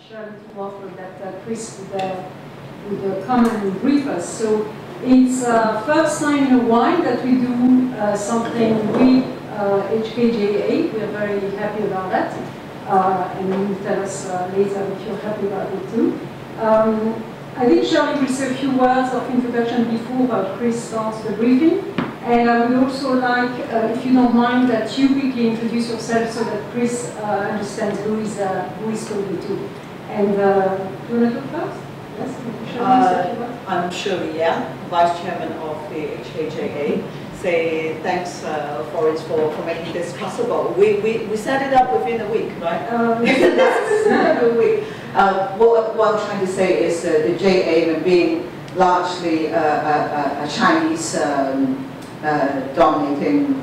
Shirley to offer that Chris would come and brief us. So it's first time in a while that we do something with HKJA. We're very happy about that. And you will tell us later if you're happy about it too. I think Shirley will say a few words of introduction before Chris starts the briefing. And I would also like, if you don't mind, that you quickly introduce yourself so that Chris understands who is talking to. And do you want to talk first? Yes? I'm Shirley Yeung, Vice Chairman of the HKJA. Say thanks for making this possible. We set it up within a week, right? That's a week. What I'm trying to say is the JA being largely a Chinese dominating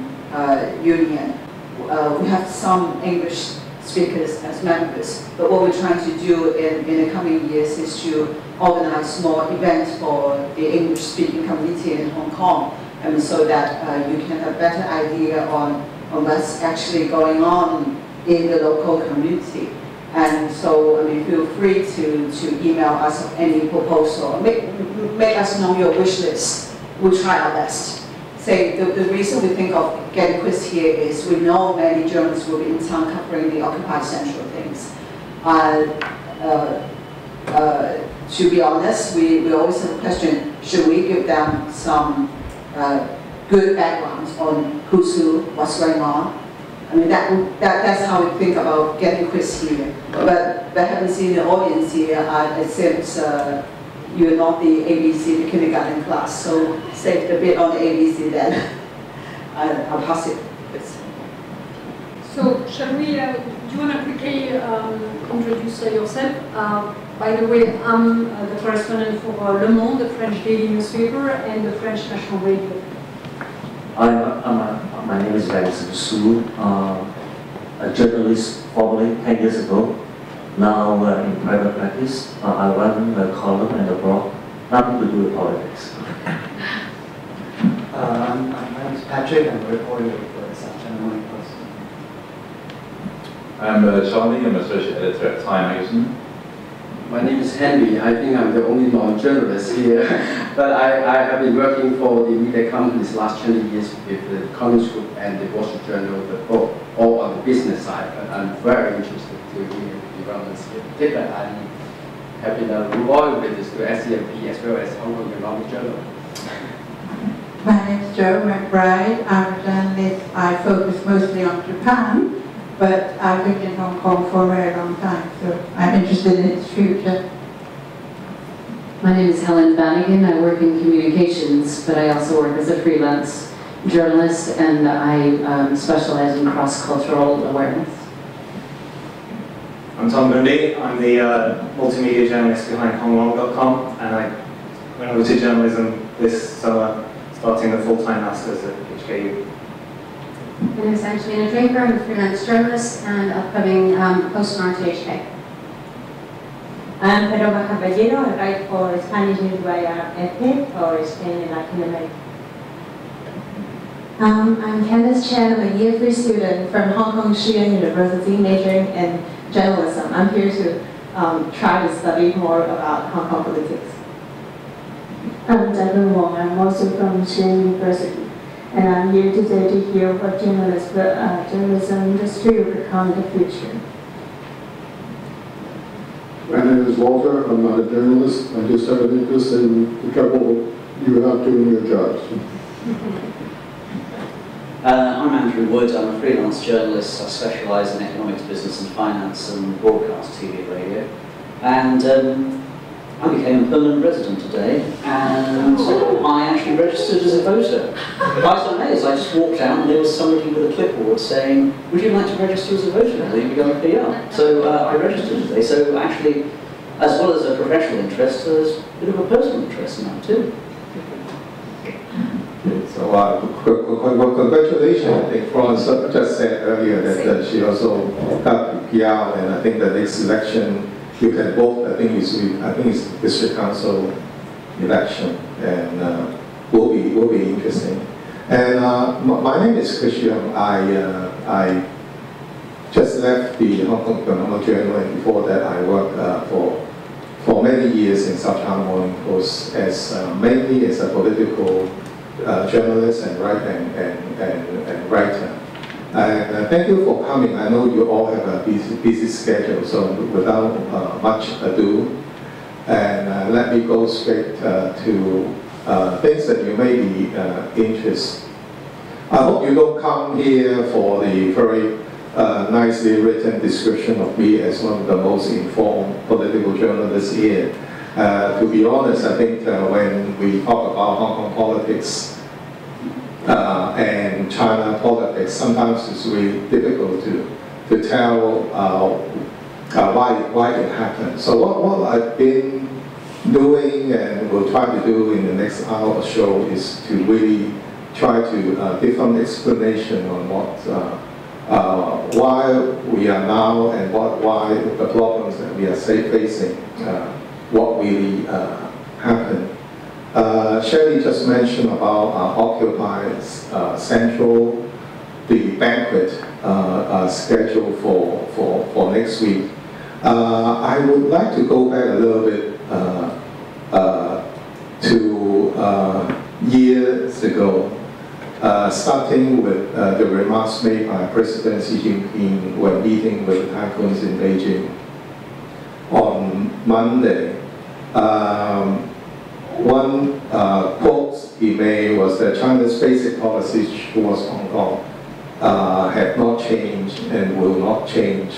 union. We have some English speakers as members, but what we're trying to do in the coming years is to organize more events for the English-speaking community in Hong Kong, and so that you can have a better idea on what's actually going on in the local community. And so, I mean, feel free to email us any proposal. Make us know your wish list. We'll try our best. Say, the reason we think of getting Chris here is we know many journalists will be in town covering the Occupy Central things. To be honest, we always have a question, should we give them some good background on who's who, what's going on? I mean, that's how we think about getting Chris here. But having seen the audience here, it seems you're not the ABC, the kindergarten class, so saved a bit on the ABC then. I'll pass it. So, shall we, do you want to quickly introduce yourself? By the way, I'm the correspondent for Le Monde, the French daily newspaper, and the French national radio. My name is Vincent Su, a journalist formerly 10 years ago. Now in private practice, I run a column and a blog, nothing to do with politics. My name is Patrick, I'm a reporter for the South China Morning Post. I'm Charlie, I'm associate editor at Time magazine. My name is Henry. I think I'm the only non-journalist here, but I have been working for the media companies the last 20 years with the Collins Group and the Wall Street Journal, the book, all on the business side. But I'm very interested to hear developments here. Particularly, I have been a loyal witness to SCMP as well as Hong Kong Economic Journal. My name is Jo McBride. I'm a journalist. I focus mostly on Japan, but I've lived in Hong Kong for a very long time, so I'm interested in its future. My name is Helen Bannigan. I work in communications, but I also work as a freelance journalist, and I specialize in cross-cultural awareness. I'm Tom Bundy. I'm the multimedia journalist behind HongLong.com, and I went over to journalism this summer, starting a full-time master's at HKU. My name is Angelina Draper. I'm a freelance journalist and upcoming host on RTHK. I'm Pedro Caballero. I write for Spanish Newswire FP for Spain and Latin America. I'm Candice Chan. I'm a year 3 student from Hong Kong Shiyan University, majoring in journalism. I'm here to try to study more about Hong Kong politics. I'm Devin Wong. I'm also from Shiyan University. And I'm here today to hear what journalism industry will become in the future. My name is Walter. I'm not a journalist. I just have an interest in the trouble you have doing your jobs. I'm Andrew Wood. I'm a freelance journalist. I specialise in economics, business and finance and broadcast TV and radio. And I became a permanent resident today, and I actually registered as a voter. Quite amazed. I just walked out and there was somebody with a clipboard saying, would you like to register as a voter? Will you become a PR? So I registered today. So actually, as well as a professional interest, there's a bit of a personal interest now too. So congratulations. I think Florence just said earlier that she also got PR, and I think the next election you can vote. I think it's district council election, and will be interesting. And my name is Chris Yeung. I just left the Hong Kong Economic Journal, and before that I worked for many years in South China Morning Post as mainly as a political journalist and writer. And thank you for coming. I know you all have a busy schedule, so without much ado, and let me go straight to things that you may be interested. I hope you don't come here for the very nicely written description of me as one of the most informed political journalists here. To be honest, I think when we talk about Hong Kong politics and China politics, sometimes it's really difficult to tell why it happened. So what I've been doing and will try to do in the next hour or so is to really try to give some explanation on what why we are now and why the problems that we are facing, what really happened. Shelley just mentioned about Occupy Central, the banquet scheduled for next week. I would like to go back a little bit to years ago. Starting with the remarks made by President Xi Jinping when meeting with the tycoons in Beijing on Monday. One quote he made was that China's basic policy towards Hong Kong have not changed and will not change.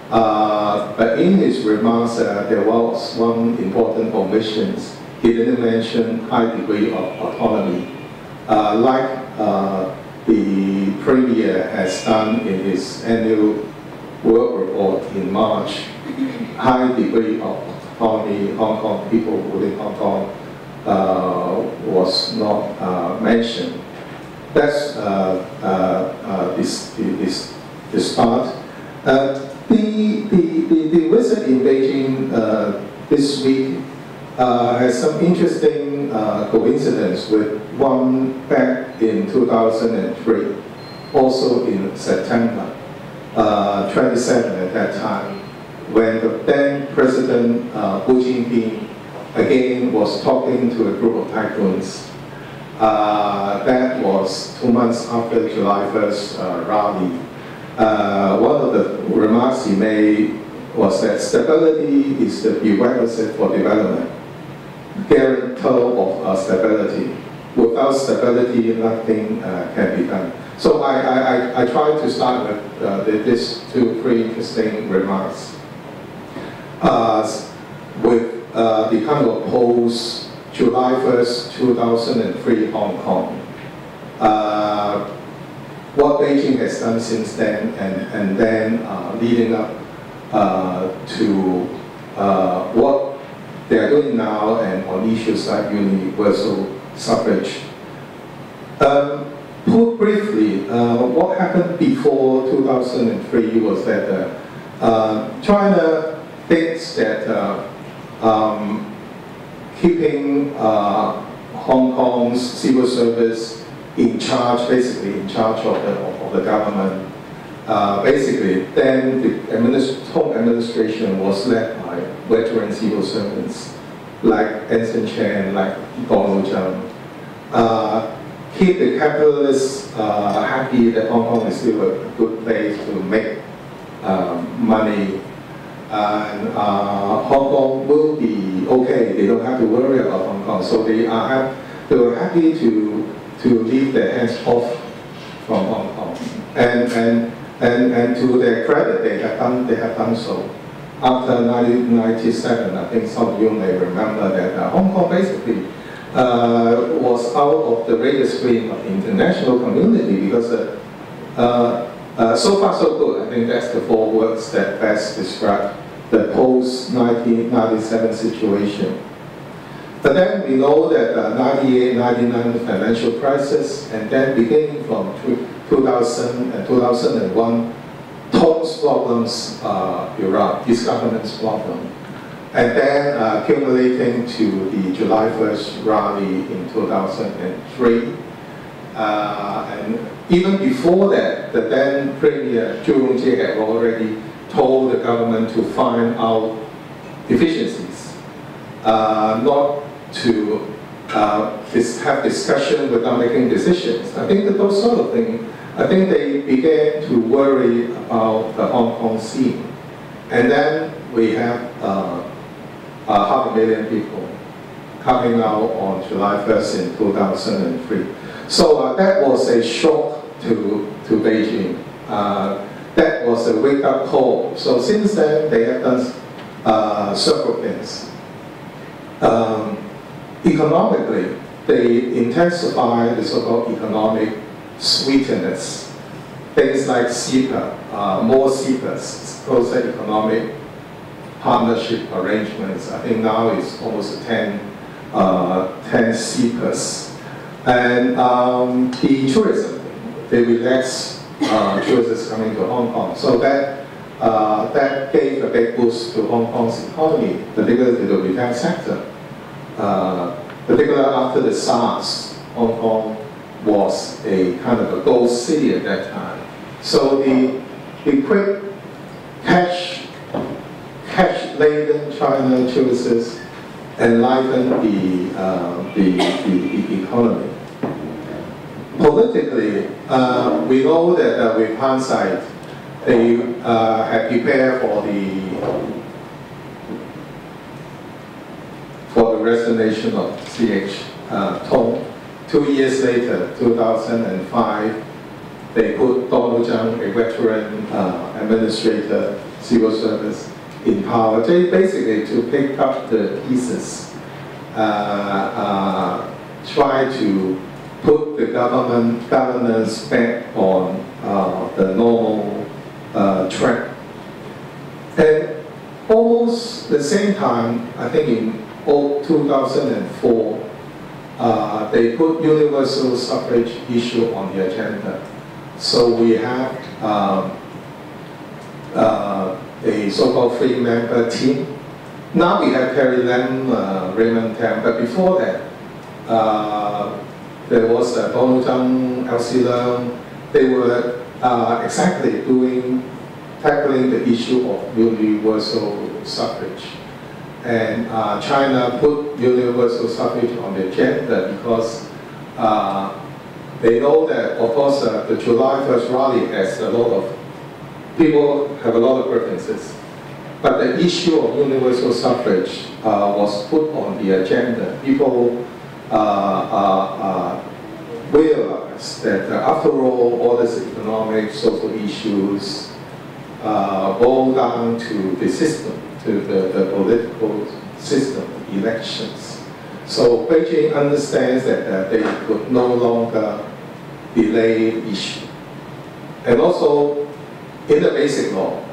But in his remarks, there was one important omission. He didn't mention high degree of autonomy. Like the Premier has done in his annual work report in March, high degree of autonomy, Hong Kong people within Hong Kong was not mentioned. That's the start. The visit in Beijing this week has some interesting coincidence with one back in 2003, also in September 27 at that time, when the then President Hu Jinping again was talking to a group of tycoons. That was 2 months after July 1st rally. One of the remarks he made was that stability is the prerequisite for development, guarantor of stability. Without stability, nothing can be done. So I tried to start with these two pretty interesting remarks. With the kind of post-July 1st, 2003 Hong Kong. What Beijing has done since then, and then leading up to what they are doing now, and on issues like universal suffrage. Put briefly, what happened before 2003 was that China thinks that keeping Hong Kong's civil service in charge, basically in charge of the government, basically then the home administration was led by veteran civil servants like Anson Chan, like Donald Trump. Keep the capitalists happy that Hong Kong is still a good place to make money, and Hong Kong will be okay. They don't have to worry about Hong Kong, so they were happy to leave their hands off from Hong Kong. And to their credit, they have done so. After 1997, I think some of you may remember that Hong Kong basically was out of the radar screen of the international community because so far so good. I think that's the four words that best describe the post-1997 situation. But then we know that 98-99 financial crisis, and then beginning from 2000 and 2001, Tong's problems Iraq, his government's problem. And then accumulating to the July 1st rally in 2003. And even before that, that the then Premier Yeung had already told the government to find out deficiencies, not to have discussion without making decisions. I think that those sort of things, I think they began to worry about the Hong Kong scene. And then we have 500,000 people coming out on July 1st in 2003. So that was a shock to Beijing. That was a wake-up call. So since then, they have done several things. Economically, they intensify the so-called economic sweetness. Things like CEPA, more CEPAs, closer economic partnership arrangements. I think now it's almost 10 CEPAs. And the tourism, they relax tourists coming to Hong Kong. So that gave a big boost to Hong Kong's economy, particularly the retail sector. Particularly after the SARS, Hong Kong was a kind of a gold city at that time. So the quick cash-laden China tourists enlivened the economy. Politically, we know that with hindsight, they had prepared for the resignation of CH Tong. 2 years later, 2005, they put Donald Zhang, a veteran administrator, civil service, in power. They basically to pick up the pieces, try to put the governance back on the normal track. And almost the same time, I think in 2004, they put universal suffrage issue on the agenda. So we have a so-called three-member team. Now we have Carrie Lam, Raymond Tam, but before that, there was Donald Zhang, Elsie Leung. They were exactly tackling the issue of universal suffrage. And China put universal suffrage on the agenda because they know that, of course, the July 1st rally has a lot of people have a lot of preferences. But the issue of universal suffrage was put on the agenda. People realized that after all these economic, social issues boil down to the system, to the political system, elections. So Beijing understands that they could no longer delay the issue. And also, in the basic law,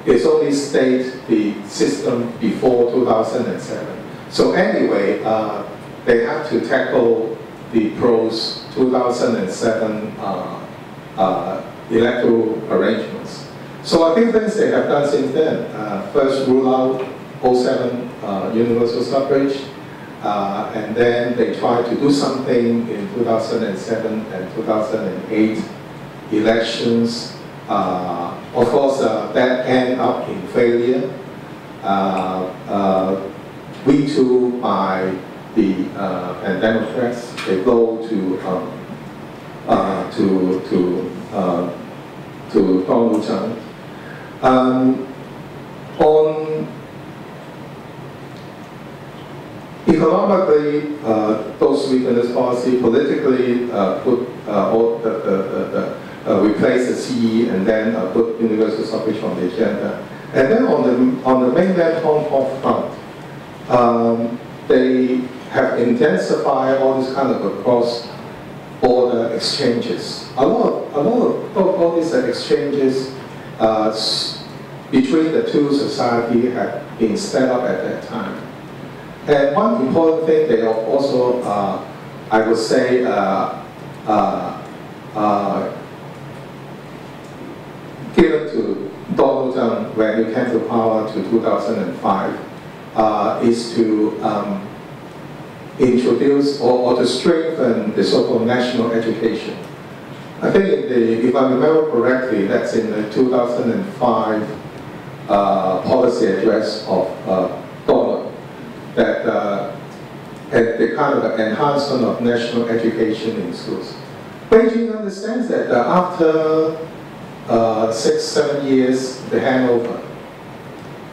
it's only state the system before 2007. So anyway, they have to tackle the post-2007 electoral arrangements. So I think things they have done since then. First rule out 07 universal suffrage, and then they tried to do something in 2007 and 2008 elections. Of course, that ended up in failure. Vetoed by the Democrats. They go to Donald Trump. On economically, those weakness policy politically put replace the CE and then put universal suffrage on the agenda. And then on the mainland Hong Kong front, they have intensified all this kind of cross-border exchanges. A lot of all these exchanges between the two societies had been set up at that time. And one important thing they also, I would say, given to Donald Trump when he came to power to 2005, is to introduce or to strengthen the so-called national education. I think if I remember correctly, that's in the 2005 policy address of Donald, that at the kind of enhancement of national education in schools. Beijing understands that after 6-7 years, the handover,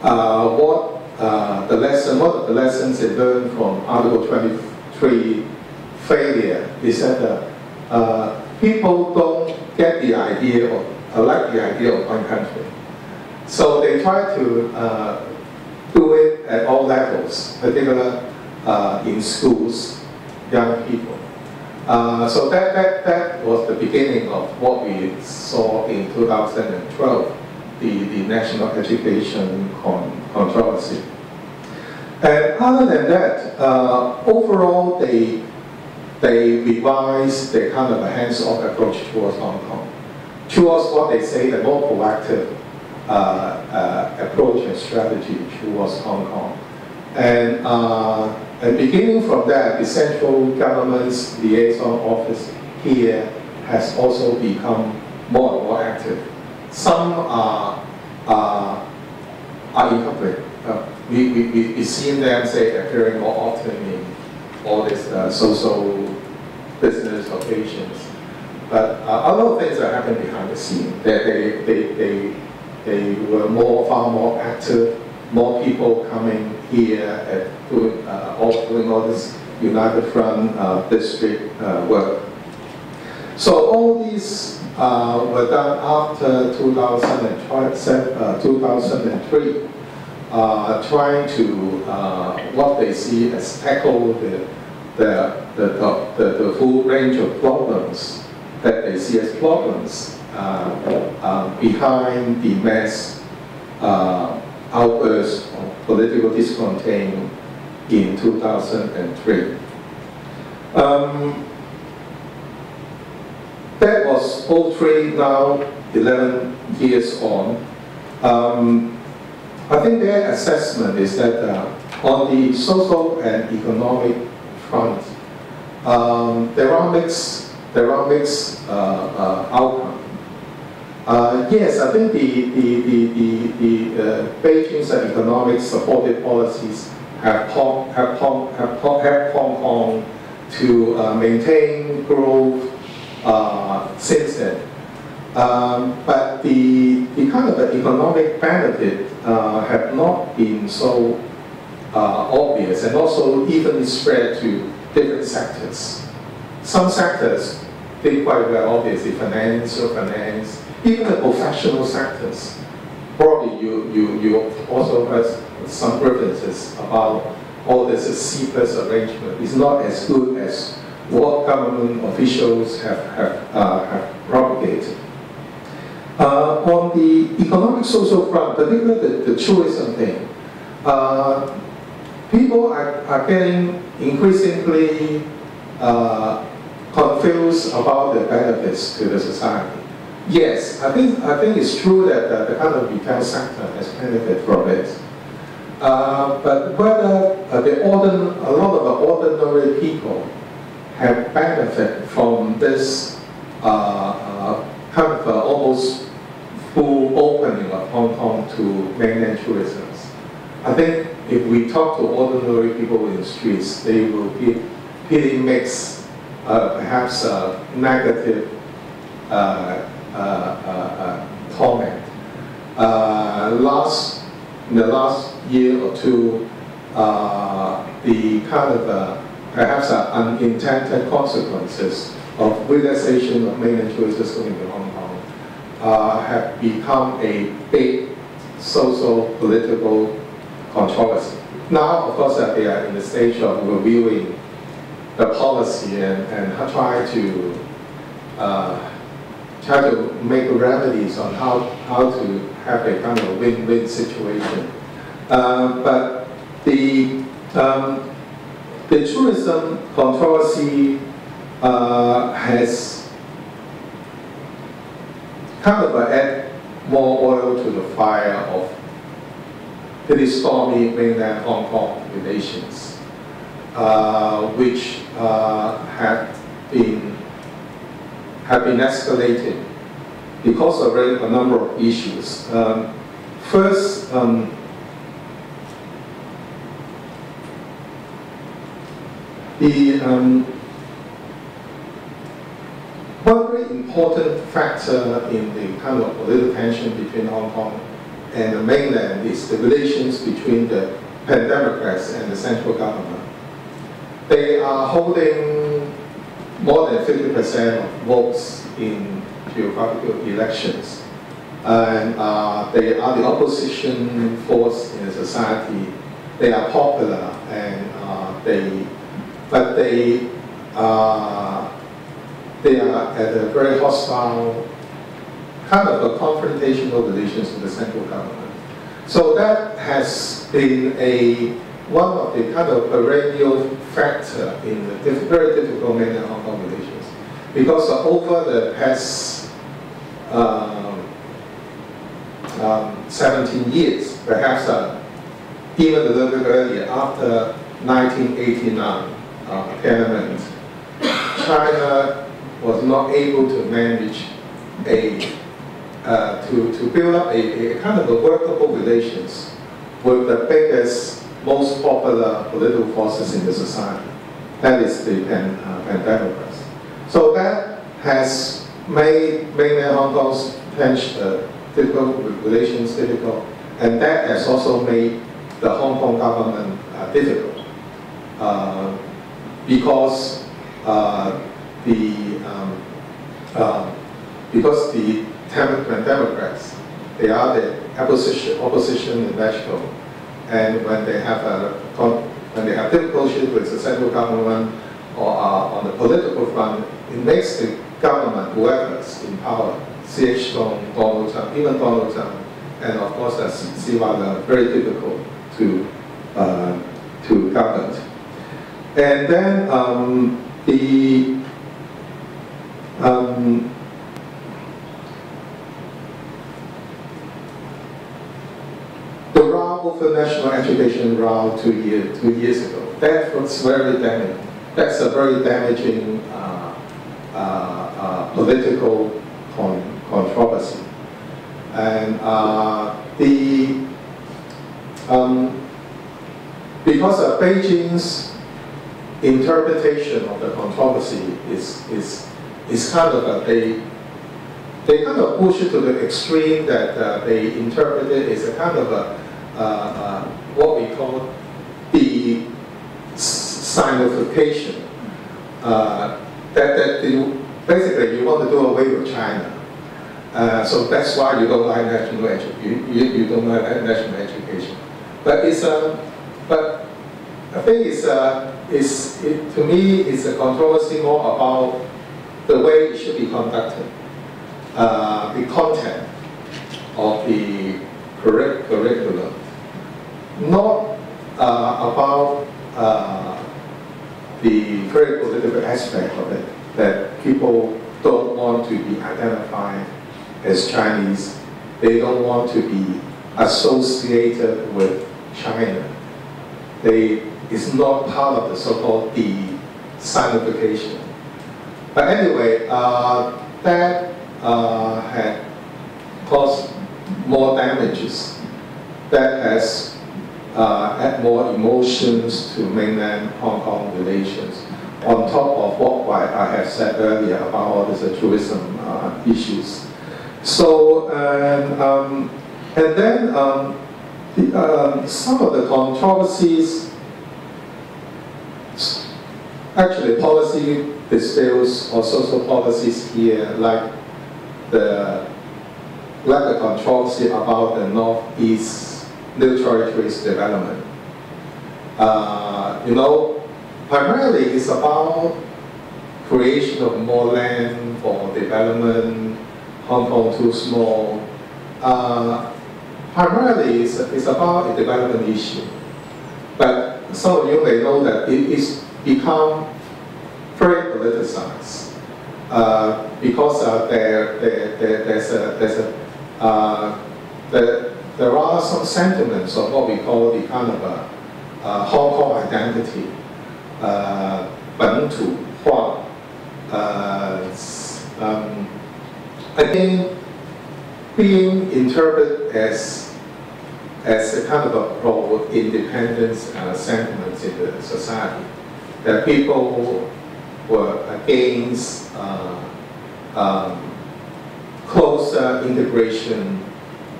what of the lessons they learned from Article 23 failure is that people don't get the idea or like the idea of one country. So they try to do it at all levels, particularly in schools, young people. So that was the beginning of what we saw in 2012, the national education controversy. And other than that, overall they revised their kind of a hands-off approach towards Hong Kong, towards what they say the more proactive approach and strategy towards Hong Kong. And beginning from that, the central government's liaison office here has also become more and more active. Some are in public. We've seen them, say, appearing more often in all these social business occasions. But a lot of things are happening behind the scene. They were far more active, more people coming here and doing all this United Front district work. So all these were done after 2003, trying to what they see as tackle the full range of problems that they see as problems behind the mass outburst of political discontent in 2003. That was 03, now 11 years on. I think their assessment is that on the social and economic front, there are mixed outcomes. Yes, I think the Beijing's economic supportive policies have helped Hong Kong to maintain growth since then. But the kind of economic benefit have not been so obvious and also evenly spread to different sectors. Some sectors did quite well, obviously, finance, even the professional sectors. Probably you also heard some references about all this C+ arrangement. It's not as good as what government officials have propagated. On the economic social front, particularly the tourism thing, people are getting increasingly confused about the benefits to the society. Yes, I think it's true that the kind of retail sector has benefited from it. But whether a lot of the ordinary people have benefited from this kind of almost full opening of Hong Kong to mainland tourism. I think if we talk to ordinary people in the streets, they will give pretty mixed, perhaps negative comment. In the last year or two, the kind of perhaps unintended consequences of relaxation of mainland tourism going to Hong Kong have become a big social political controversy. Now, of course, they are in the stage of reviewing the policy and try to make remedies on how to have a kind of win-win situation. But the tourism controversy has kind of add more oil to the fire of pretty stormy mainland Hong Kong relations, which have been have been escalating because of a number of issues. First, one very important factor in the kind of political tension between Hong Kong and the mainland is the relations between the Pan-Democrats and the central government. They are holding more than 50% of votes in geographical elections. And they are the opposition force in the society. They are popular, and they are at a very hostile, kind of a confrontational relations with the central government. So that has been one of the kind of perennial factor in the very difficult mainland Hong Kong relations. Because over the past 17 years, perhaps even a little bit earlier, after 1989 Tiananmen, China was not able to manage to build up a kind of a workable relations with the biggest, most popular political forces in the society. That is the Pan-Democrats. So that has made mainland Hong Kong's difficult relations difficult, and that has also made the Hong Kong government difficult because the Democrats, they are the opposition in national, and when they have difficulties with the central government or on the political front, it makes the government, whoever's in power, C.H. Leung, Donald Trump, even Donald Trump, and of course Siva, very difficult to govern. And then the row over national education row 2 years ago, that was very damaging. That's a very damaging political controversy. And because of Beijing's interpretation of the controversy is kind of they kind of push it to the extreme that they interpret it as a kind of what we call the Sinification. Basically you want to do away with China. So that's why you don't like national education. You don't like national education. But but I think to me it's a controversy more about the way it should be conducted, the content of the curriculum, not about the very political aspect of it, that people don't want to be identified as Chinese. They don't want to be associated with China. It's not part of the so-called de-Sinification. But anyway, that had caused more damages. That has add more emotions to mainland Hong Kong relations, on top of what I have said earlier about all these tourism issues. So, and then some of the controversies, actually policy disputes or social policies here, like the controversy about the Northeast New Territories development. Primarily it's about creation of more land for development, Hong Kong too small. Primarily it's about a development issue. But some of you may know that it's become very politicized because there are some sentiments of what we call the kind of Hong Kong identity, 本土化, I think being interpreted as a kind of a pro-independence sentiments in the society, that people were against closer integration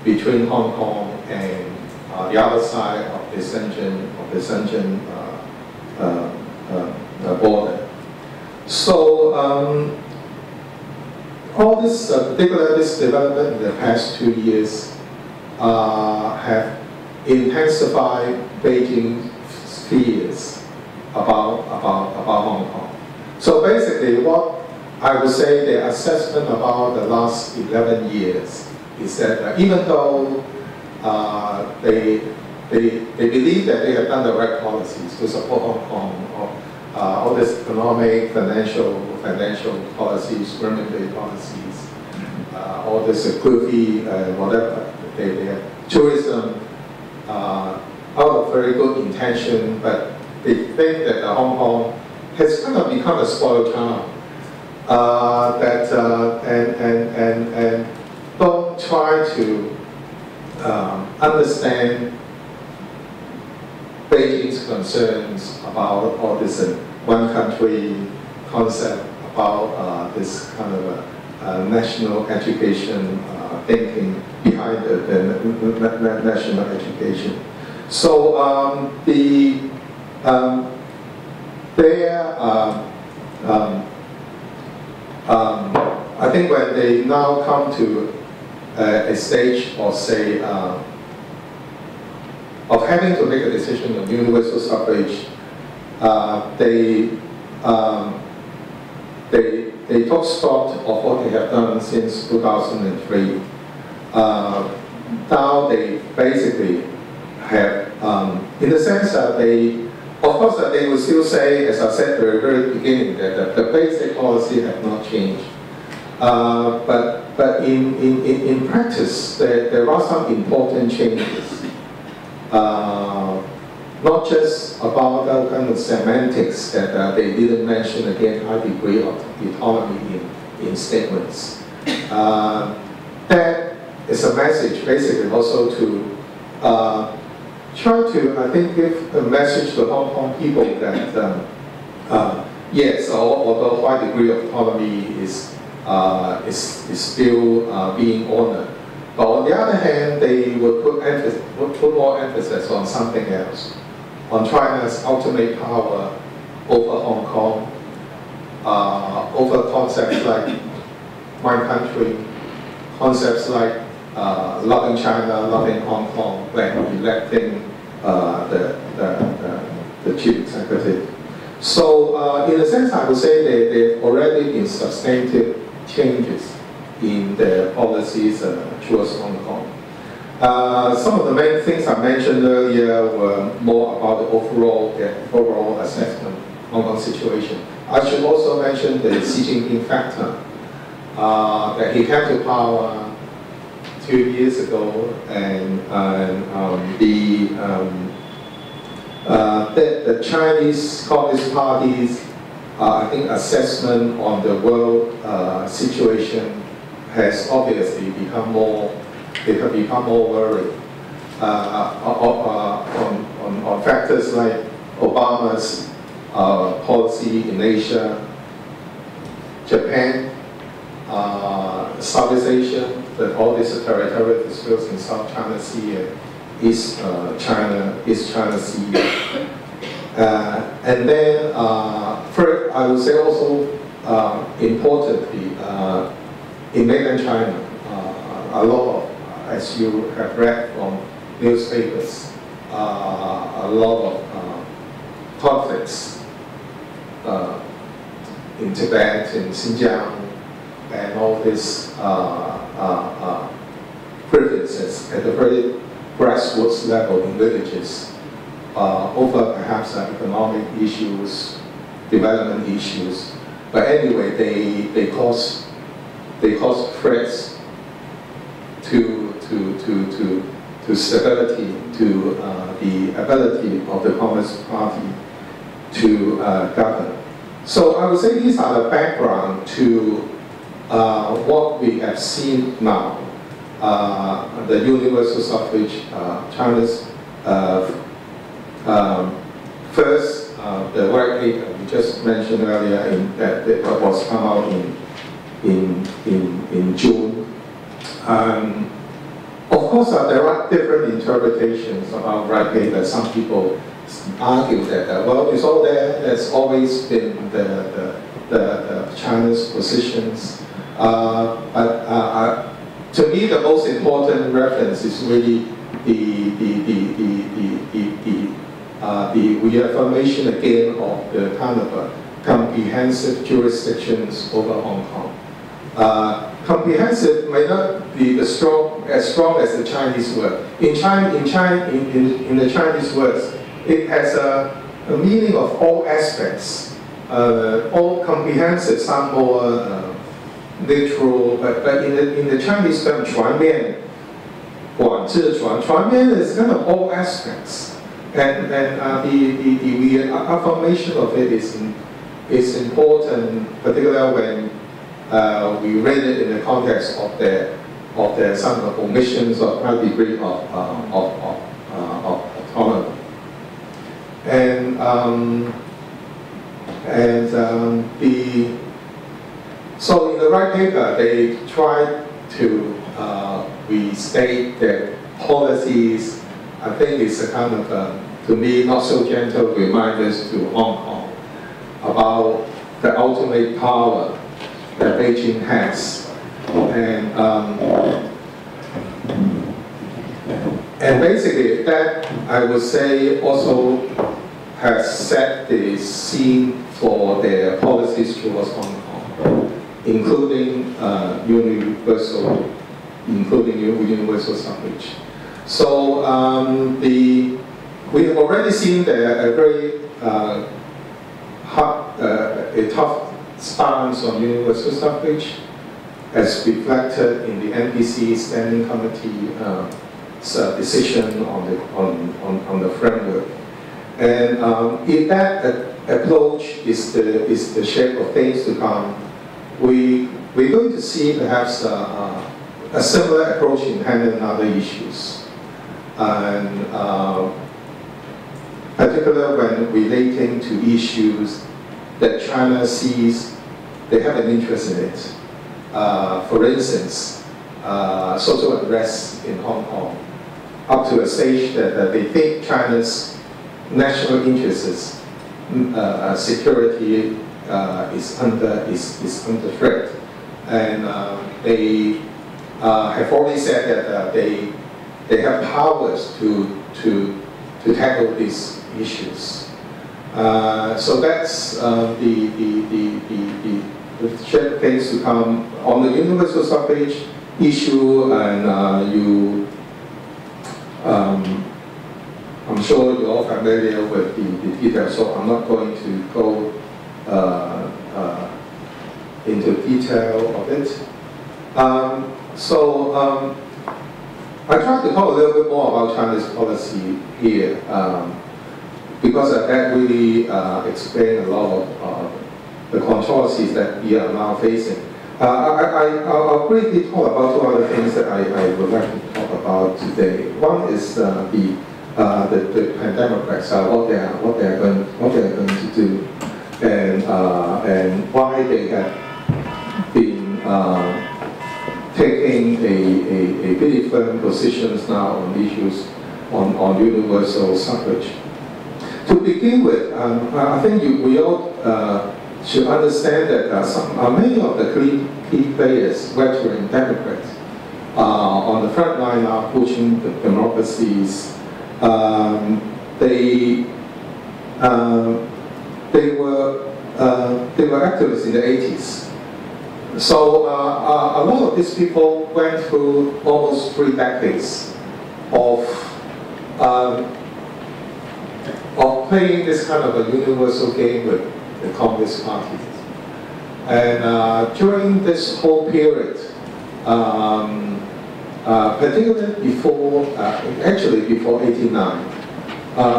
between Hong Kong and the other side of the Shenzhen border. So all this, particularly this development in the past 2 years, have intensified Beijing's fears about Hong Kong. So basically, what I would say the assessment about the last 11 years is that even though they believe that they have done the right policies to support Hong Kong, all this economic, financial policies, renminbi policies, all this goofy, whatever, they have tourism, out of very good intention, but they think that Hong Kong has kind of become a spoiled child, and don't try to understand Beijing's concerns about all this one country concept, about this kind of national education thinking behind the national education. So I think when they now come to a stage of, say, of having to make a decision on universal suffrage, they took stock of what they have done since 2003. Now they basically have, in the sense that of course, they will still say, as I said at the very beginning, that the basic policy have not changed. But in practice, there are some important changes. Not just about the kind of semantics that they didn't mention, again, high degree of autonomy in statements. That is a message basically also to try to, I think, give a message to Hong Kong people that yes, although high degree of autonomy is still being honored, but on the other hand, they would put more emphasis on something else, on China's ultimate power over Hong Kong, over concepts like one country, concepts like loving China, loving Hong Kong, when electing the chief executive. So in a sense, I would say there have already been substantive changes in their policies towards Hong Kong. Some of the main things I mentioned earlier were more about the overall assessment of Hong Kong situation. I should also mention the Xi Jinping factor, that he came to power 2 years ago, and the Chinese Communist Party's I think assessment on the world situation has obviously become more worried on factors like Obama's policy in Asia, Japan, Southeast Asia, that all these territorial disputes in South China Sea and East China Sea. And then, I would say also, importantly, in mainland China, a lot of, as you have read from newspapers, a lot of conflicts in Tibet, in Xinjiang, and all these grievances at the very grassroots level in villages, over perhaps economic issues, development issues. But anyway, they cause threats to stability, to the ability of the Communist Party to govern. So I would say these are the background to what we have seen now, the universal suffrage, China's first, the white paper we just mentioned earlier, that was come out in June. Of course, there are different interpretations about white paper. Some people argue that, well, it's all there. That's always been the China's positions. But to me, the most important reference is really the reaffirmation again of the kind of comprehensive jurisdictions over Hong Kong. Comprehensive may not be as strong as the Chinese word. In the Chinese words, it has a meaning of all aspects. All comprehensive, some more literal, but in the Chinese term, 全面, 管制传, 全面 is kind of all aspects. And the affirmation of it is important, particularly when we read it in the context of the some of omissions of high degree of autonomy. So in the right paper, they tried to restate their policies. I think it's a kind of, to me, not so gentle reminders to Hong Kong about the ultimate power that Beijing has. And basically that, I would say, also has set the scene for their policies towards Hong Kong, including universal suffrage. So we have already seen a very a tough stance on universal suffrage, as reflected in the NPC Standing Committee decision on the framework. And if that approach is the shape of things to come, we're going to see perhaps a similar approach in handling other issues, and particularly when relating to issues that China sees they have an interest in it. For instance, social unrest in Hong Kong, up to a stage that they think China's national interests, security is under threat, and they have already said that they have powers to tackle these issues. So that's the shape things to come on the universal suffrage issue, and I'm sure you're all familiar with the details, so I'm not going to go into detail of it. I tried to talk a little bit more about China's policy here, because that really explains a lot of the controversies that we are now facing. I'll briefly talk about two other things that I would like to talk about today. One is the pandemics, what they are going to do, and why they have been taking a very firm positions now on issues on universal suffrage. To begin with, I think we all should understand that many of the key players, veteran Democrats, on the front line are pushing the democracies. They were activists in the 80s. So a lot of these people went through almost 3 decades of playing this kind of a universal game with the Communist Party. And during this whole period, particularly before, actually before 89,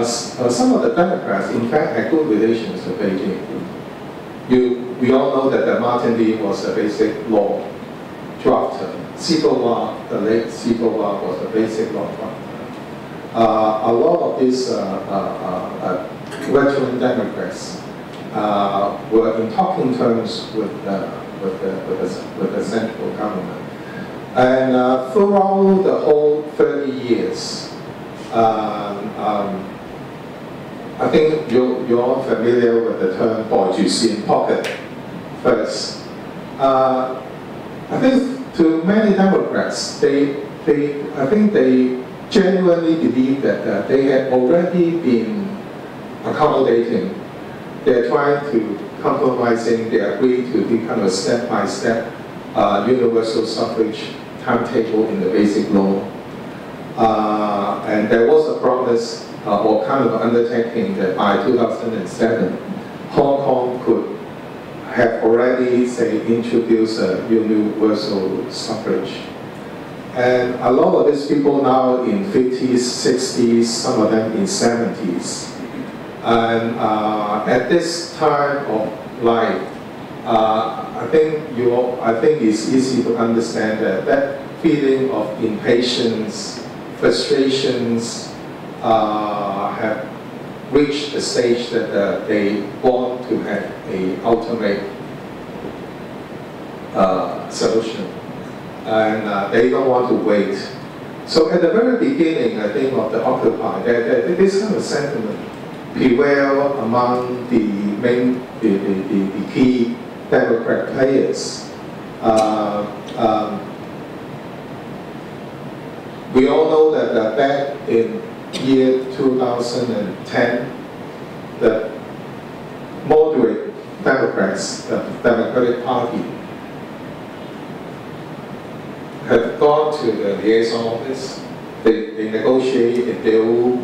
some of the Democrats, in fact, had good relations with Beijing. we all know that Martin Lee was a basic law drafter. The late Sipova was a basic law drafter. A lot of these veteran Democrats were in talking terms with the central government. And throughout the whole 30 years, I think you're familiar with the term 保住線 pocket first. I think to many Democrats, I think they genuinely believe that they had already been accommodating. They're trying to compromising. They agree to the kind of step-by-step universal suffrage timetable in the basic law. And there was a promise or kind of undertaking that by 2007, Hong Kong could have already, say, introduced a universal suffrage. And a lot of these people now in 50s, 60s, some of them in 70s. And at this time of life, I think it's easy to understand that feeling of impatience, frustrations have reached the stage that they want to have an ultimate solution. And they don't want to wait. So at the very beginning, I think, of the Occupy, this kind of sentiment prevailed among the key Democrat players. We all know that back in year 2010, the moderate Democrats, the Democratic Party, had gone to the liaison office. They negotiated a deal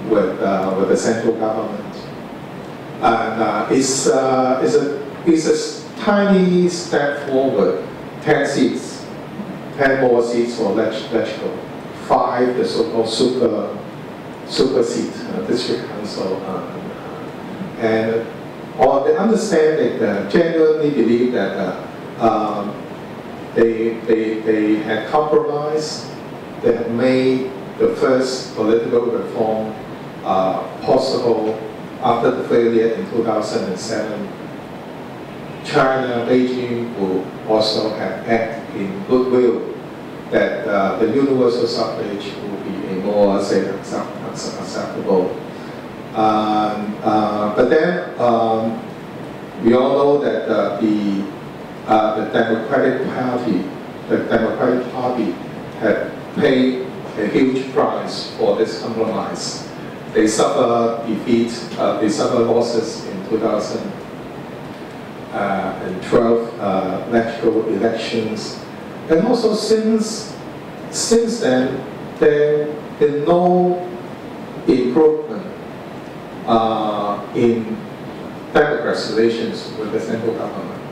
with the central government, and it's a tiny step forward. 10 seats, 10 more seats for Legislature, 5 the so-called super seat district council, and on the understanding that genuinely believe that they had compromised, they had made the first political reform possible after the failure in 2007. China, Beijing will also have act in goodwill that the universal suffrage will be a more, say, acceptable. But then we all know that the Democratic Party had paid a huge price for this compromise. They suffer defeat, they suffer losses in 2012 electoral elections. And also since then, there has been no improvement in Democrats' relations with the central government.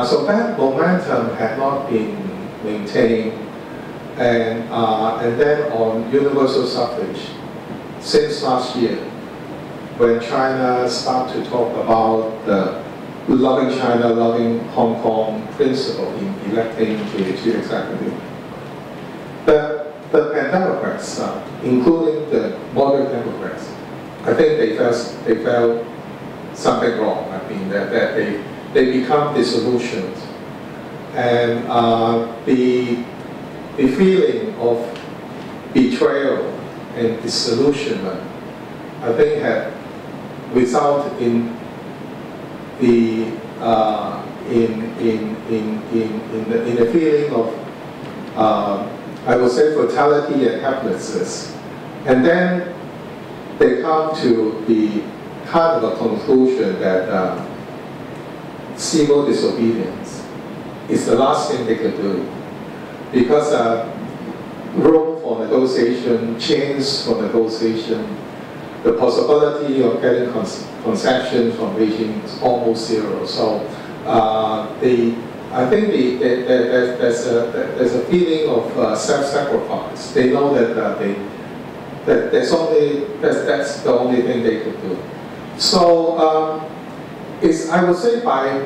So that momentum had not been maintained. And then on universal suffrage, since last year, when China started to talk about the loving China, loving Hong Kong principle in electing the chief executive, the Pan-Democrats, including the moderate Democrats, I think they felt something wrong. I mean, that they become disillusioned. And the feeling of betrayal and disillusionment, I think, had resulted in the in a feeling of I would say fatality and helplessness, and then they come to the kind of a conclusion that civil disobedience is the last thing they could do, because room for negotiation, chance for negotiation, the possibility of getting concessions from Beijing is almost zero. So I think there's a feeling of self-sacrifice. They know that that's the only thing they could do. So it's, I would say by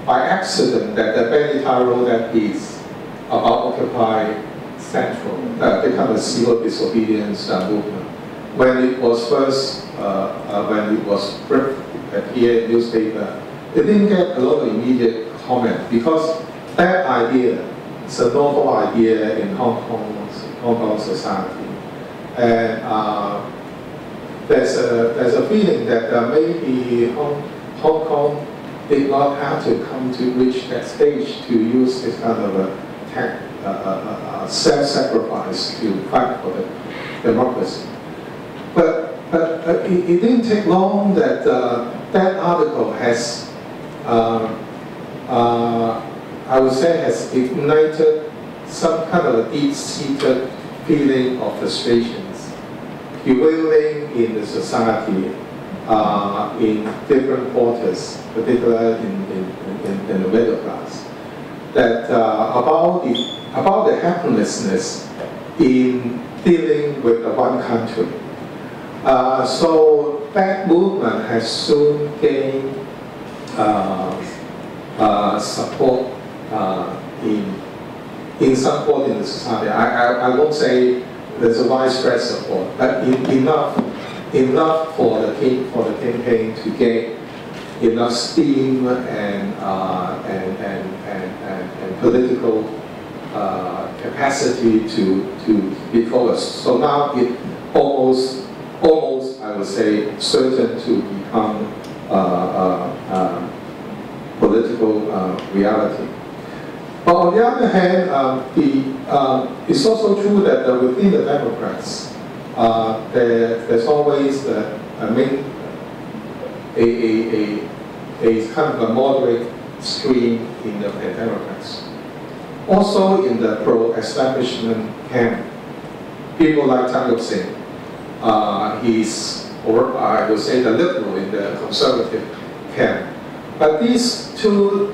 accident that the Benita wrote that piece about Occupy Central, become a civil disobedience movement. When it was first, when it was appeared in newspaper, it didn't get a lot of immediate comment because that idea is a novel idea in Hong Kong society. And there's a feeling that maybe Hong Kong did not have to come to reach that stage to use this kind of a self-sacrifice to fight for the democracy. But it didn't take long that that article has, I would say, has ignited some kind of a deep-seated feeling of frustrations prevailing in the society in different quarters, particularly in the middle class, that about the helplessness in dealing with the one country. So that movement has soon gained support in some part in the society. I won't say there's a widespread support, but enough for the campaign to get enough steam and political capacity to be focused. So now it almost I would say certain to become political reality. But on the other hand, it's also true that within the Democrats, there's always a kind of a moderate stream in the Democrats. Also in the pro-establishment camp, people like Tang Yuk-sing, he's, or I would say, the liberal in the conservative camp. But these two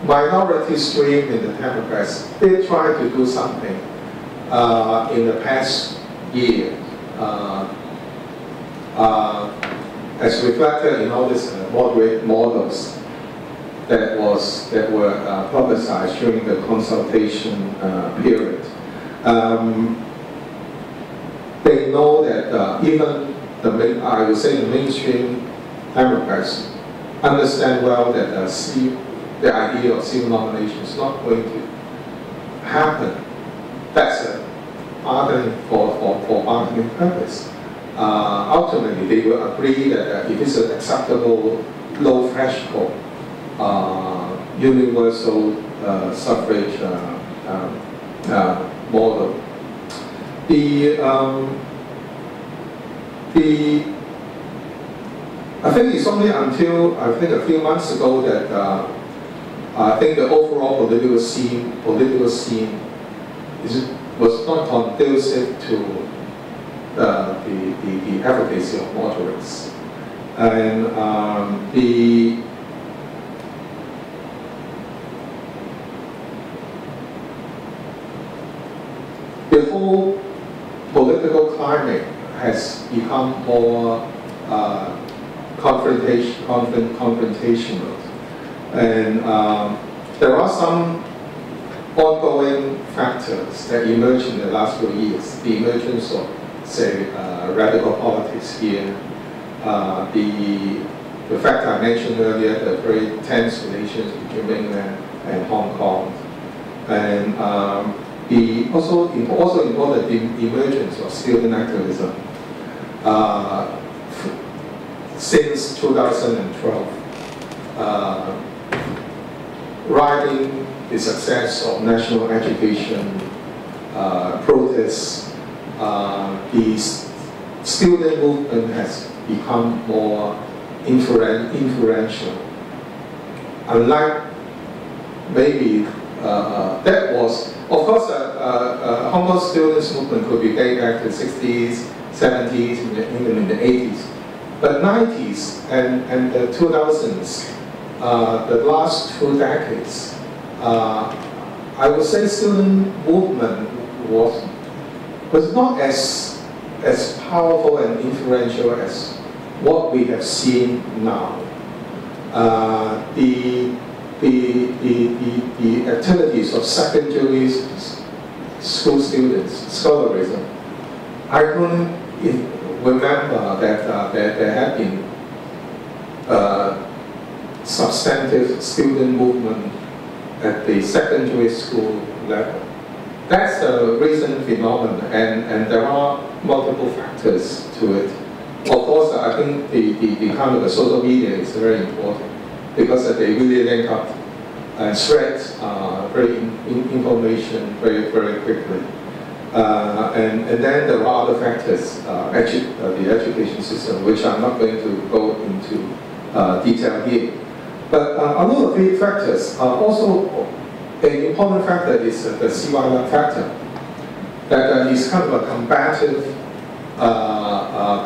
minority stream in the Democrats did try to do something in the past year, as reflected in all these moderate models that were publicized during the consultation period. They know that even I would say the mainstream Democrats understand well that the idea of civil nomination is not going to happen. That's a bargaining for bargaining purpose. Ultimately, they will agree that it is an acceptable low threshold universal suffrage model. I think it's only until a few months ago that I think the overall political scene was not conducive to the advocacy of moderates, and the whole political climate has become more confrontational, and there are some ongoing factors that emerged in the last few years. The emergence of, say, radical politics here, the fact I mentioned earlier, the very tense relations between mainland and Hong Kong, and also important the emergence of student activism since 2012, riding the success of national education protests, the student movement has become more influential. Unlike maybe that was, of course, Hong Kong students movement could be dated back to the 60s, 70s, even in the 80s. But 90s and the 2000s, the last 2 decades, I would say student movement was not as powerful and influential as what we have seen now. The activities of secondary school students, scholarism, I don't remember that there have been substantive student movement at the secondary school level. That's a recent phenomenon, and there are multiple factors to it. Of course, I think the kind of the social media is very important because they really link up and spread information very quickly. And then there are other factors, the education system, which I'm not going to go into detail here. But a lot of the factors are also an important factor is the CY factor. That is kind of a combative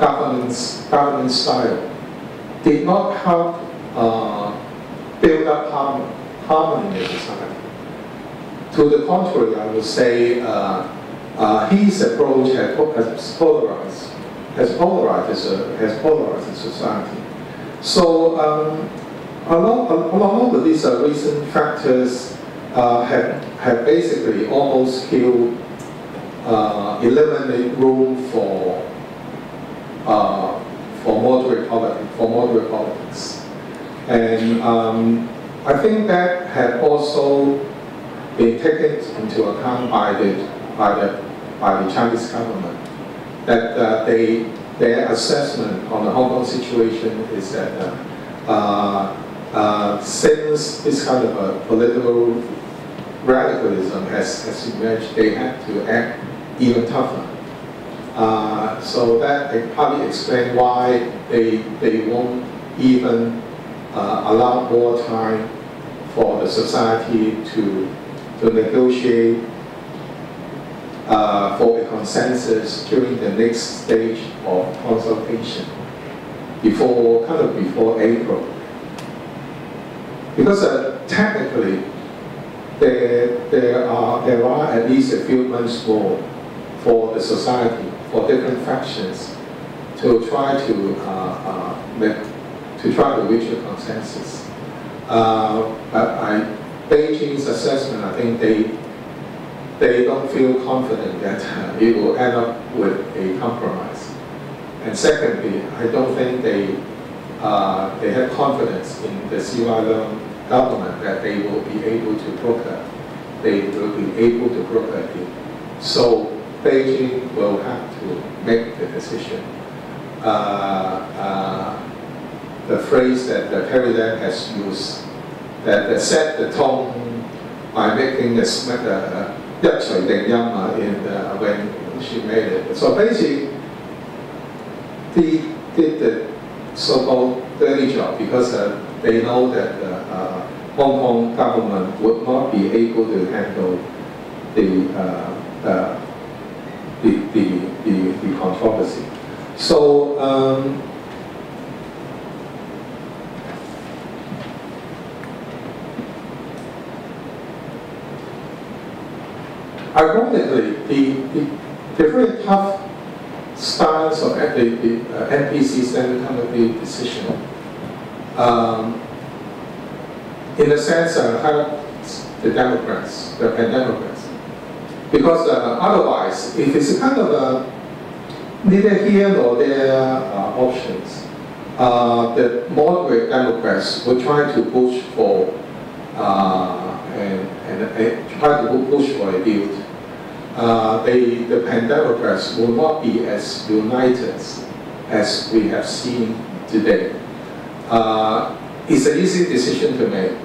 governance style. Did not help build up harmony in the society. To the contrary, I would say his approach has polarized the society. So a lot of these recent factors have basically almost killed, eliminate room for moderate politics. And I think that had also been taken into account by the Chinese government, that their assessment on the Hong Kong situation is that since this kind of a political radicalism has emerged, they have to act even tougher. So that partly explains why they won't even allow more time for the society to negotiate for a consensus during the next stage of consultation, before April. Because technically, there are at least a few months more for the society, for different factions, to try to reach a consensus. Beijing's assessment, I think they don't feel confident that it will end up with a compromise. And secondly, I don't think they have confidence in the CY Leung government that they will be able to broker. They will be able to broker a deal. So Beijing will have to make the decision. The phrase that Carrie Lam has used, that set the tone by making the when she made it. So basically, they did the so-called dirty job because they know that Hong Kong government would not be able to handle the controversy. So ironically, the very tough stance of the NPC Standing Committee decision, in a sense, helps the Democrats, the Pan-Democrats. Because otherwise, if it's a kind of neither here nor there options, the moderate Democrats will try to push for try to push for a deal. The Pan-Democrats will not be as united as we have seen today. It's an easy decision to make.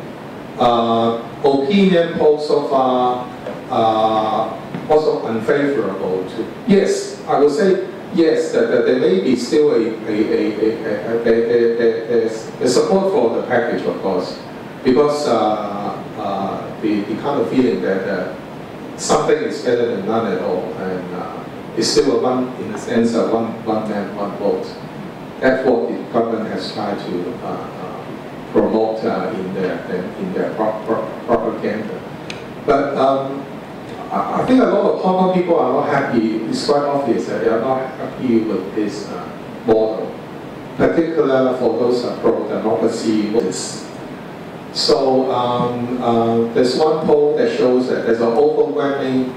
Opinion polls so far also unfavorable to. Yes, I would say yes. That there may be still a support for the package, of course, because the kind of feeling that something is better than none at all, and it's still in a sense, one man, one vote. That's what the government has tried to promote in their propaganda. But I think a lot of Hong Kong people are not happy. It's quite obvious that they are not happy with this model. particular for those pro-democracy voters. So there's one poll that shows that there's an overwhelming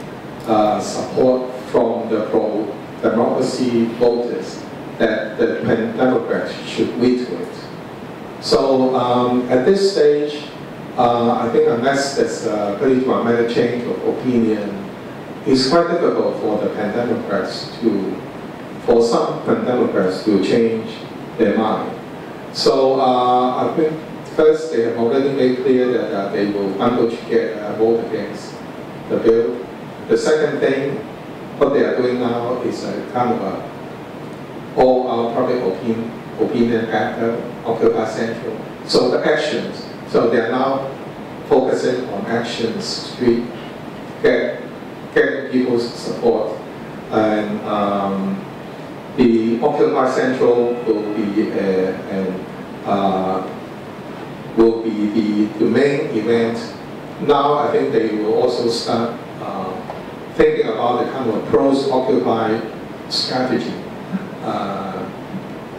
support from the pro-democracy voters that the Democrats should veto it. So at this stage, I think unless there's a pretty dramatic change of opinion, it's quite difficult for the Democrats for some Democrats to change their mind. So I think first they have already made clear that they will vote against the bill. The second thing, what they are doing now is a kind of a all-out public opinion factor, Occupy Central. So the actions, so they are now focusing on actions, getting people's support, and the Occupy Central will be the main event. Now I think they will also start thinking about the kind of post-Occupy strategy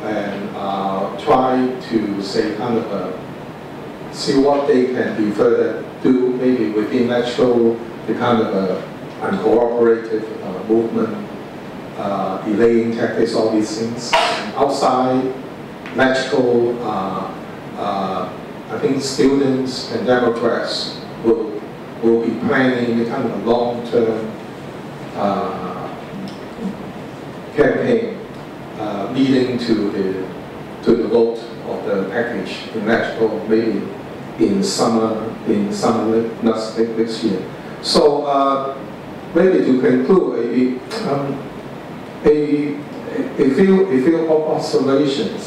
and try to say kind of see what they can do further, do maybe within electoral, the kind of uncooperative movement, delaying tactics, all these things. And outside electoral, I think students and Democrats will be planning a kind of a long-term campaign leading to the vote of the package in electoral, maybe in summer next year. So maybe to conclude, a few observations.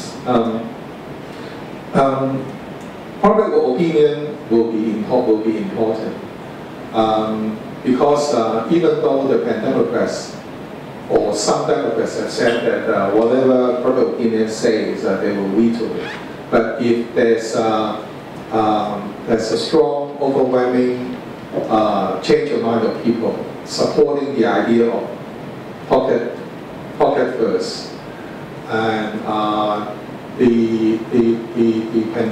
Public opinion will be important because even though the Democrats or some Democrats have said that whatever public opinion says they will veto it, but if there's a strong, overwhelming change of mind of people supporting the idea of pocket first, and the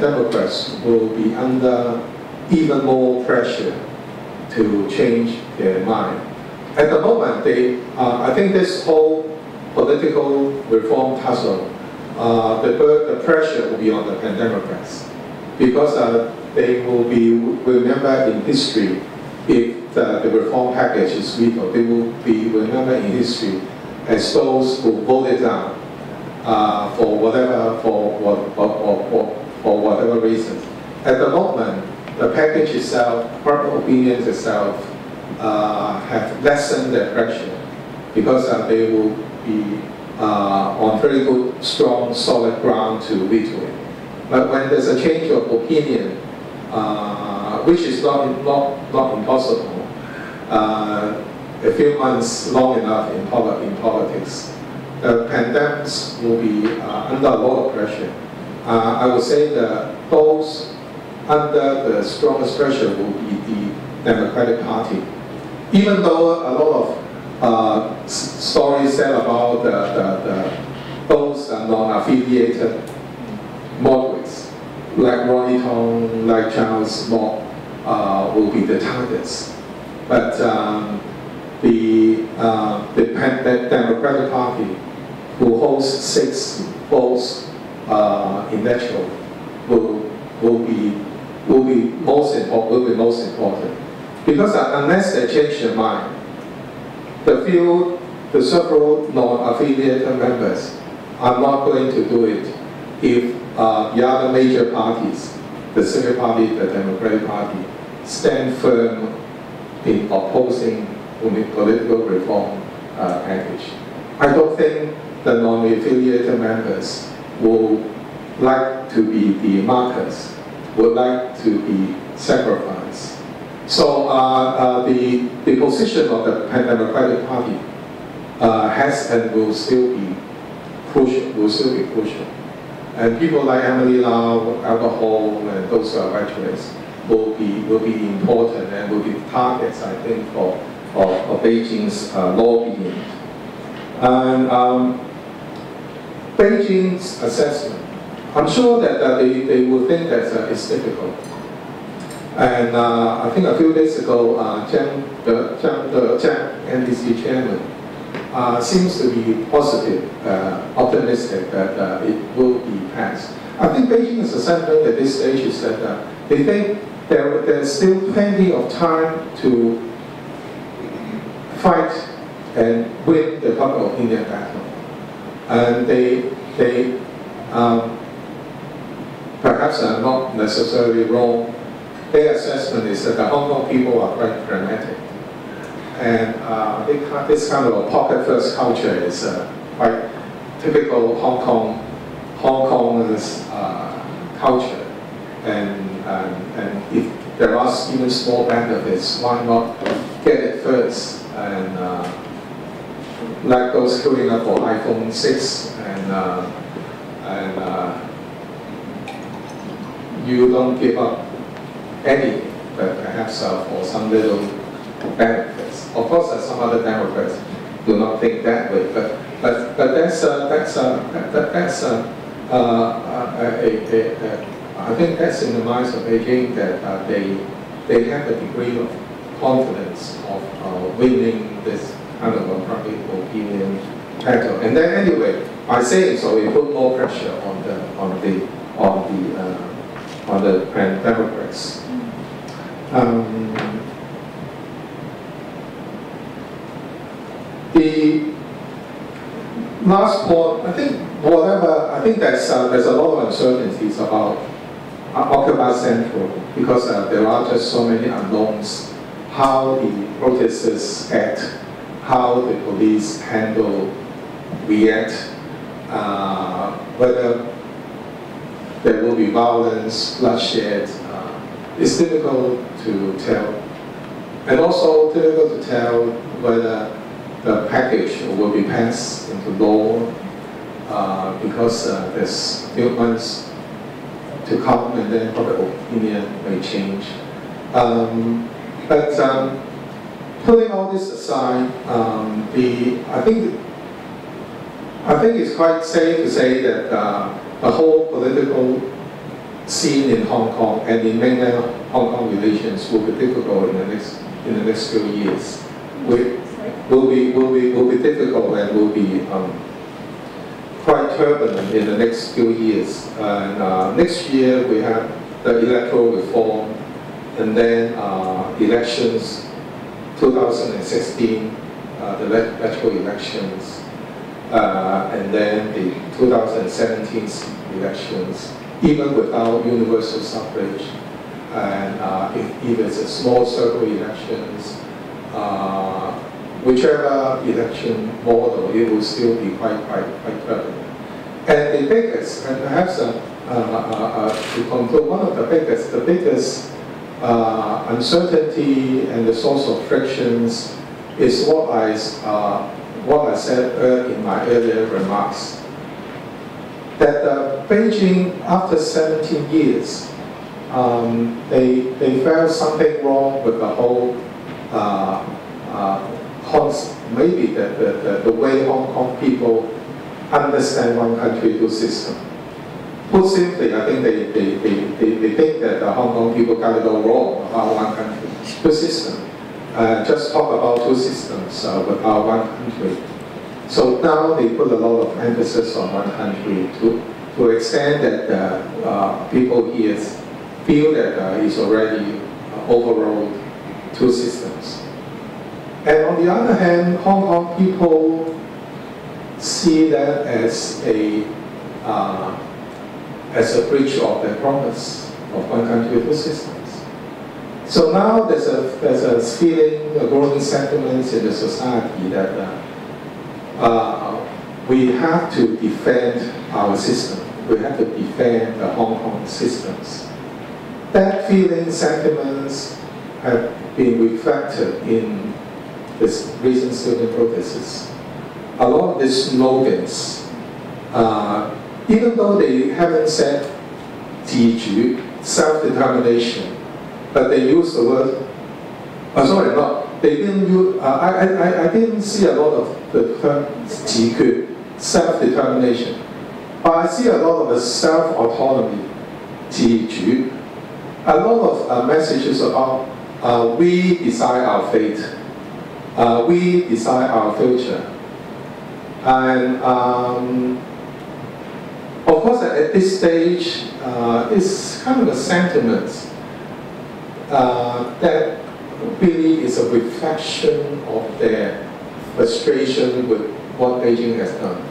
Democrats will be under even more pressure to change their mind. At the moment, I think this whole political reform tussle, the pressure will be on the Democrats, because they will be remembered in history. If the reform package is vetoed, they will be remembered in history as those who voted down for whatever reason. At the moment, the package itself, public opinions itself, have lessened their pressure because they will be on very good, strong, solid ground to veto it. But when there's a change of opinion, which is not impossible, a few months long enough in politics, the pandemics will be under a lot of pressure. I would say that those under the strongest pressure will be the Democratic Party. Even though a lot of stories said about those non-affiliated moderates, like Ronnie Tong, like Charles Mok, will be the targets. But the Democratic Party, who holds 6 votes in electoral, will be most important. Because unless they change their mind, the several non-affiliated members are not going to do it if the other major parties, the Civic Party, the Democratic Party, stand firm in opposing the political reform package. I don't think the non-affiliated members will like to be the markers, would like to be sacrificed. So the position of the Democratic Party has and will still be crucial. And people like Emily Lau, Albert Hall, and those veterans will be important and will be targets, I think, of Beijing's lobbying. And Beijing's assessment, I'm sure that they will think that it's difficult. And I think a few days ago, the NDC chairman seems to be positive, optimistic that it will be passed. I think Beijing's assessment at this stage is that they think there's still plenty of time to fight and win the Public Opinion battle. And they perhaps are not necessarily wrong. Their assessment is that the Hong Kong people are quite pragmatic. And this kind of a pocket first culture is quite typical Hong Kong's culture. And if there are even small benefits, why not get it first? And like those queuing up for iPhone 6 you don't give up anything, but perhaps for some little benefits. Of course, some other Democrats do not think that way, but I think that's in the minds of Beijing that they have a degree of confidence of winning this kind of a public opinion battle. And then anyway, by saying so, we put more pressure on the Democrats. The last point, I think there's a lot of uncertainties about Occupy Central because there are just so many unknowns. How the protesters act, how the police react, whether there will be violence, bloodshed. It's difficult to tell. And also difficult to tell whether the package will be passed into law because there's still months to come and then public opinion may change. But putting all this aside, I think it's quite safe to say that the whole political scene in Hong Kong and in mainland Hong Kong relations will be difficult in the next few years. Will be difficult and will be quite turbulent in the next few years. And next year we have the electoral reform, and then elections, 2016, the electoral elections, and then the 2017 elections, even without universal suffrage, and if it's a small circle elections, whichever election model, it will still be quite prevalent. And the biggest, and perhaps to conclude, one of the biggest uncertainty and the source of frictions is what I said in my earlier remarks, that Beijing, after 17 years, they felt something wrong with the whole maybe the way Hong Kong people understand one country, two system. Put simply, I think they think that the Hong Kong people got it all wrong about one country, two system. Just talk about two systems without one country. So now they put a lot of emphasis on one country to extent that people here feel that it's already overall two systems. And on the other hand, Hong Kong people see that as a breach of their promise of one country, two systems. So now there's a feeling, a growing sentiment in the society that we have to defend our system. We have to defend the Hong Kong systems. That feeling, sentiments have been reflected in this recent student protests. A lot of these slogans, even though they haven't said 自主, self-determination, but they use the word, they didn't use, I didn't see a lot of the term 自決, self-determination. but I see a lot of the self-autonomy, 自主, a lot of messages about we decide our fate, we decide our future. And of course, at this stage, it's kind of a sentiment that really is a reflection of their frustration with what Beijing has done.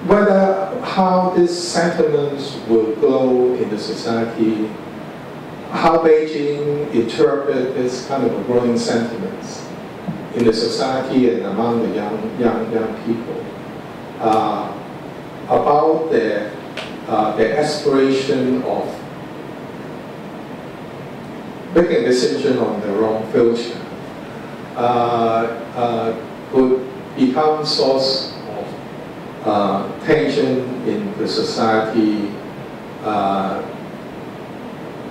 Whether how these sentiments will grow in the society, how Beijing interpret this kind of growing sentiments in the society and among the young people about their aspiration of making a decision on their own future could become source of tension in the society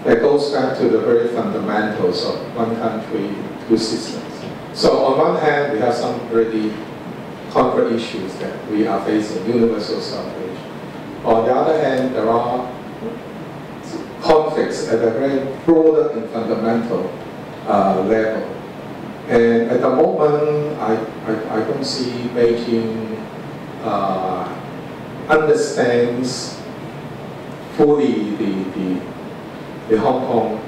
that goes back to the very fundamentals of one country, two systems. So on one hand, we have some really concrete issues that we are facing, universal suffrage. On the other hand, there are conflicts at a very broader and fundamental level. And at the moment, I don't see Beijing understands fully the Hong Kong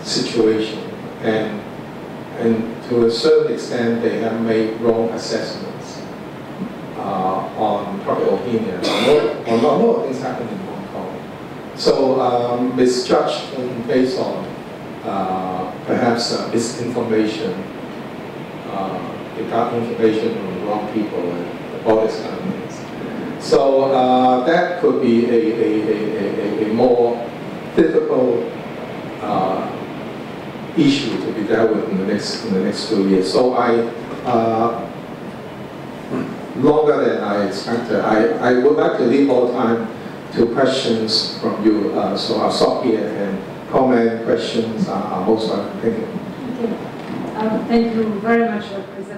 situation, and to a certain extent they have made wrong assessments on public opinion on a lot of things happening in Hong Kong. So misjudgment based on perhaps misinformation, they got information from the wrong people and all this kind of things. So that could be a more difficult issue to be dealt with in the next 2 years. So longer than I expected. I would like to leave more time to questions from you. So I'll stop here and comment. Questions are most welcome. Thank you. Thank you very much for presenting.